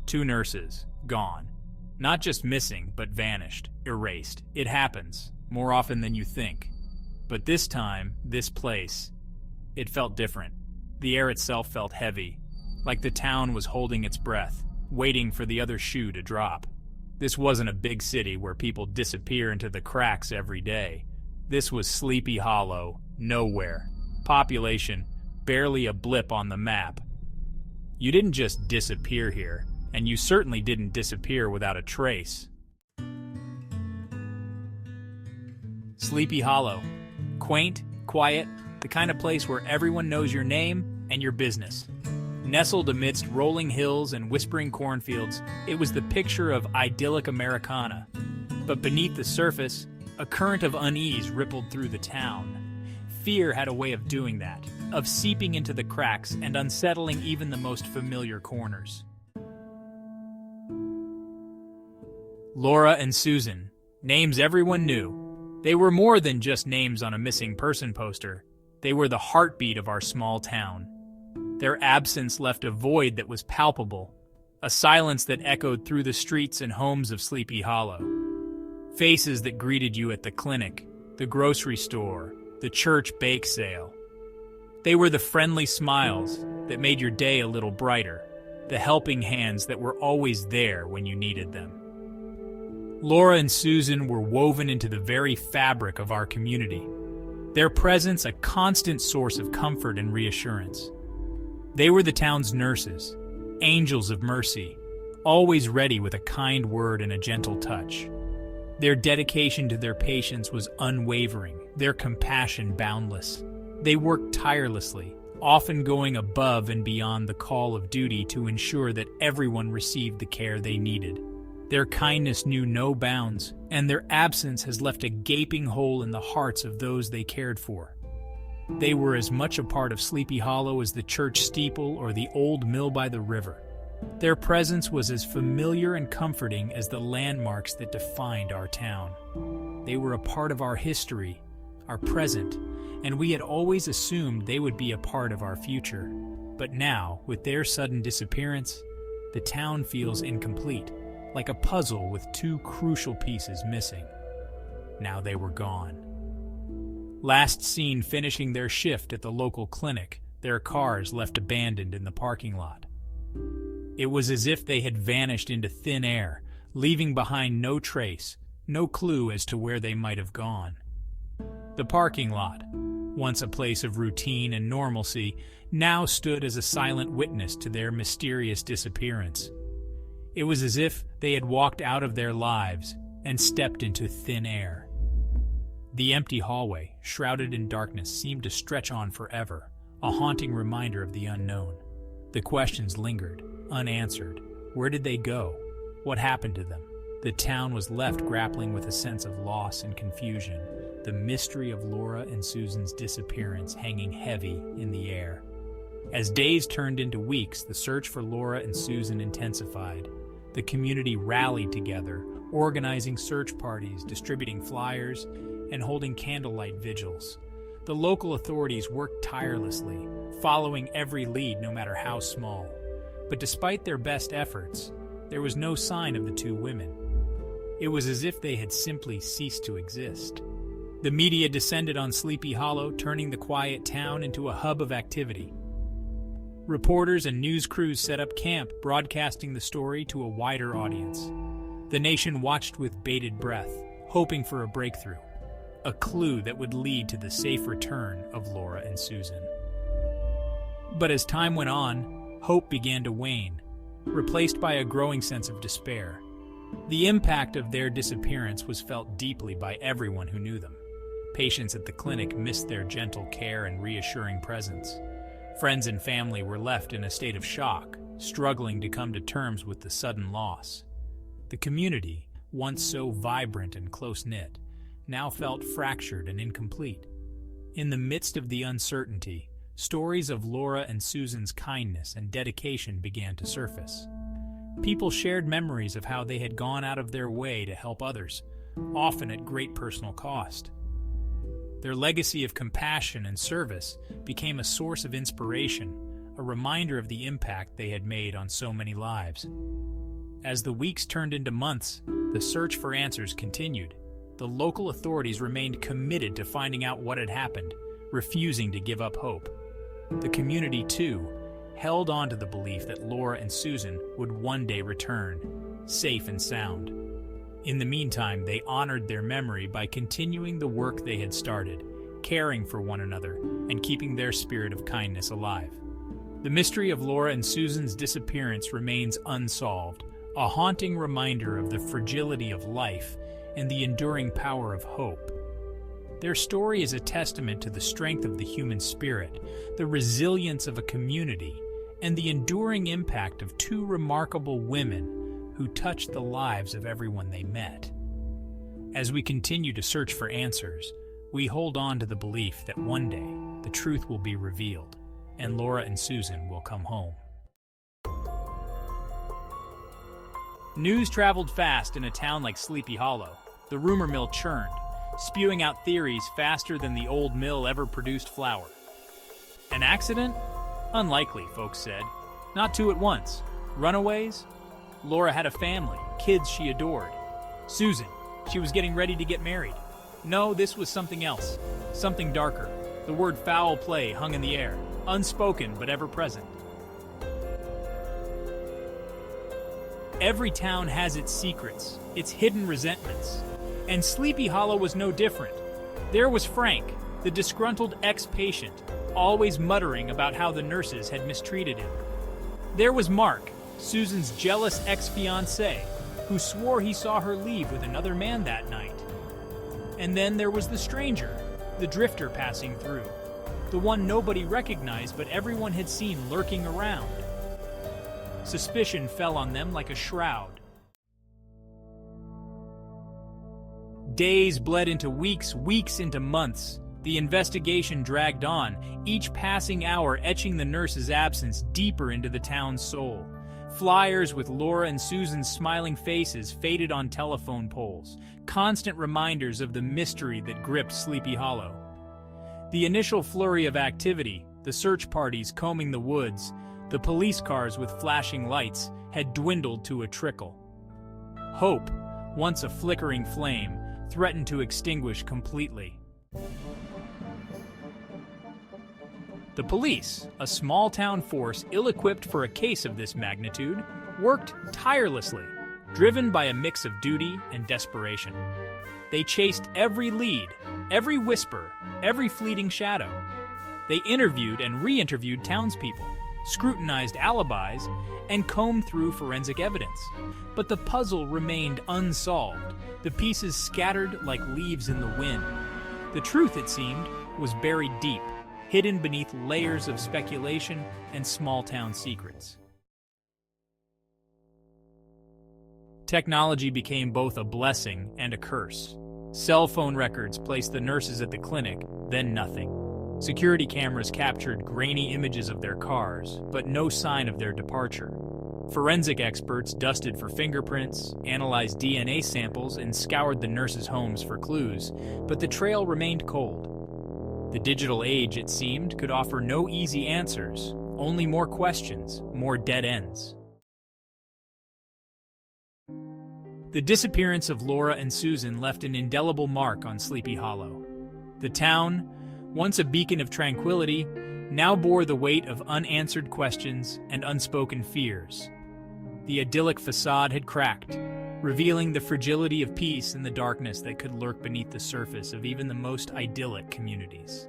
2 nurses, gone. Not just missing, but vanished, erased. It happens, more often than you think. But this time, this place, it felt different. The air itself felt heavy, like the town was holding its breath, waiting for the other shoe to drop. This wasn't a big city where people disappear into the cracks every day. This was Sleepy Hollow, nowhere. Population, barely a blip on the map. You didn't just disappear here, and you certainly didn't disappear without a trace. Sleepy Hollow. Quaint, quiet, the kind of place where everyone knows your name and your business. Nestled amidst rolling hills and whispering cornfields, it was the picture of idyllic Americana. But beneath the surface, a current of unease rippled through the town. Fear had a way of doing that, of seeping into the cracks and unsettling even the most familiar corners. Laura and Susan, names everyone knew. They were more than just names on a missing person poster. They were the heartbeat of our small town. Their absence left a void that was palpable, a silence that echoed through the streets and homes of Sleepy Hollow. Faces that greeted you at the clinic, the grocery store, the church bake sale. They were the friendly smiles that made your day a little brighter, the helping hands that were always there when you needed them. Laura and Susan were woven into the very fabric of our community, their presence a constant source of comfort and reassurance. They were the town's nurses, angels of mercy, always ready with a kind word and a gentle touch. Their dedication to their patients was unwavering, their compassion boundless. They worked tirelessly, often going above and beyond the call of duty to ensure that everyone received the care they needed. Their kindness knew no bounds, and their absence has left a gaping hole in the hearts of those they cared for. They were as much a part of Sleepy Hollow as the church steeple or the old mill by the river. Their presence was as familiar and comforting as the landmarks that defined our town. They were a part of our history, our present, and we had always assumed they would be a part of our future. But now, with their sudden disappearance, the town feels incomplete, like a puzzle with 2 crucial pieces missing. Now they were gone. Last seen finishing their shift at the local clinic, their cars left abandoned in the parking lot. It was as if they had vanished into thin air, leaving behind no trace, no clue as to where they might have gone. The parking lot, once a place of routine and normalcy, now stood as a silent witness to their mysterious disappearance. It was as if they had walked out of their lives and stepped into thin air. The empty hallway, shrouded in darkness, seemed to stretch on forever, a haunting reminder of the unknown. The questions lingered, unanswered. Where did they go? What happened to them? The town was left grappling with a sense of loss and confusion, the mystery of Laura and Susan's disappearance hanging heavy in the air. As days turned into weeks, the search for Laura and Susan intensified. The community rallied together, organizing search parties, distributing flyers, and holding candlelight vigils. The local authorities worked tirelessly, following every lead no matter how small. But despite their best efforts, there was no sign of the 2 women. It was as if they had simply ceased to exist. The media descended on Sleepy Hollow, turning the quiet town into a hub of activity. Reporters and news crews set up camp, broadcasting the story to a wider audience. The nation watched with bated breath, hoping for a breakthrough, a clue that would lead to the safe return of Laura and Susan. But as time went on, hope began to wane, replaced by a growing sense of despair. The impact of their disappearance was felt deeply by everyone who knew them. Patients at the clinic missed their gentle care and reassuring presence. Friends and family were left in a state of shock, struggling to come to terms with the sudden loss. The community, once so vibrant and close-knit, now felt fractured and incomplete. In the midst of the uncertainty, stories of Laura and Susan's kindness and dedication began to surface. People shared memories of how they had gone out of their way to help others, often at great personal cost. Their legacy of compassion and service became a source of inspiration, a reminder of the impact they had made on so many lives. As the weeks turned into months, the search for answers continued. The local authorities remained committed to finding out what had happened, refusing to give up hope. The community, too, held on to the belief that Laura and Susan would one day return, safe and sound. In the meantime, they honored their memory by continuing the work they had started, caring for one another, and keeping their spirit of kindness alive. The mystery of Laura and Susan's disappearance remains unsolved, a haunting reminder of the fragility of life and the enduring power of hope. Their story is a testament to the strength of the human spirit, the resilience of a community, and the enduring impact of two remarkable women who touched the lives of everyone they met. As we continue to search for answers, we hold on to the belief that one day the truth will be revealed, and Laura and Susan will come home. News traveled fast in a town like Sleepy Hollow. The rumor mill churned, spewing out theories faster than the old mill ever produced flour. An accident? Unlikely, folks said. Not two at once. Runaways? Laura had a family, kids she adored. Susan, she was getting ready to get married. No, this was something else, something darker. The word foul play hung in the air, unspoken but ever present. Every town has its secrets, its hidden resentments. And Sleepy Hollow was no different. There was Frank, the disgruntled ex-patient, always muttering about how the nurses had mistreated him. There was Mark, Susan's jealous ex-fiancé, who swore he saw her leave with another man that night. And then there was the stranger, the drifter passing through, the one nobody recognized but everyone had seen lurking around. Suspicion fell on them like a shroud. Days bled into weeks, weeks into months. The investigation dragged on, each passing hour etching the nurse's absence deeper into the town's soul. Flyers with Laura and Susan's smiling faces faded on telephone poles, constant reminders of the mystery that gripped Sleepy Hollow. The initial flurry of activity, the search parties combing the woods, the police cars with flashing lights, had dwindled to a trickle. Hope, once a flickering flame, threatened to extinguish completely. The police, a small-town force ill-equipped for a case of this magnitude, worked tirelessly, driven by a mix of duty and desperation. They chased every lead, every whisper, every fleeting shadow. They interviewed and re-interviewed townspeople, scrutinized alibis, and combed through forensic evidence. But the puzzle remained unsolved, the pieces scattered like leaves in the wind. The truth, it seemed, was buried deep, hidden beneath layers of speculation and small-town secrets. Technology became both a blessing and a curse. Cell phone records placed the nurses at the clinic, then nothing. Security cameras captured grainy images of their cars, but no sign of their departure. Forensic experts dusted for fingerprints, analyzed DNA samples, and scoured the nurses' homes for clues, but the trail remained cold. The digital age, it seemed, could offer no easy answers, only more questions, more dead ends. The disappearance of Laura and Susan left an indelible mark on Sleepy Hollow. The town, once a beacon of tranquility, now bore the weight of unanswered questions and unspoken fears. The idyllic facade had cracked, revealing the fragility of peace and the darkness that could lurk beneath the surface of even the most idyllic communities.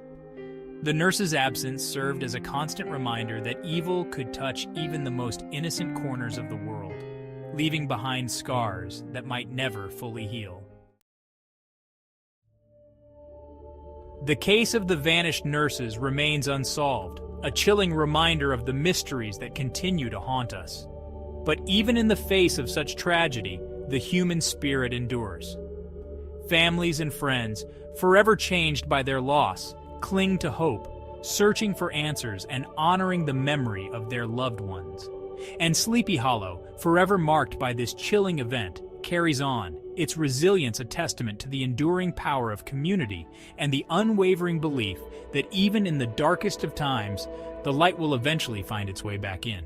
The nurse's absence served as a constant reminder that evil could touch even the most innocent corners of the world, leaving behind scars that might never fully heal. The case of the vanished nurses remains unsolved, a chilling reminder of the mysteries that continue to haunt us. But even in the face of such tragedy, the human spirit endures. Families and friends, forever changed by their loss, cling to hope, searching for answers and honoring the memory of their loved ones. And Sleepy Hollow, forever marked by this chilling event, carries on, its resilience a testament to the enduring power of community and the unwavering belief that even in the darkest of times, the light will eventually find its way back in.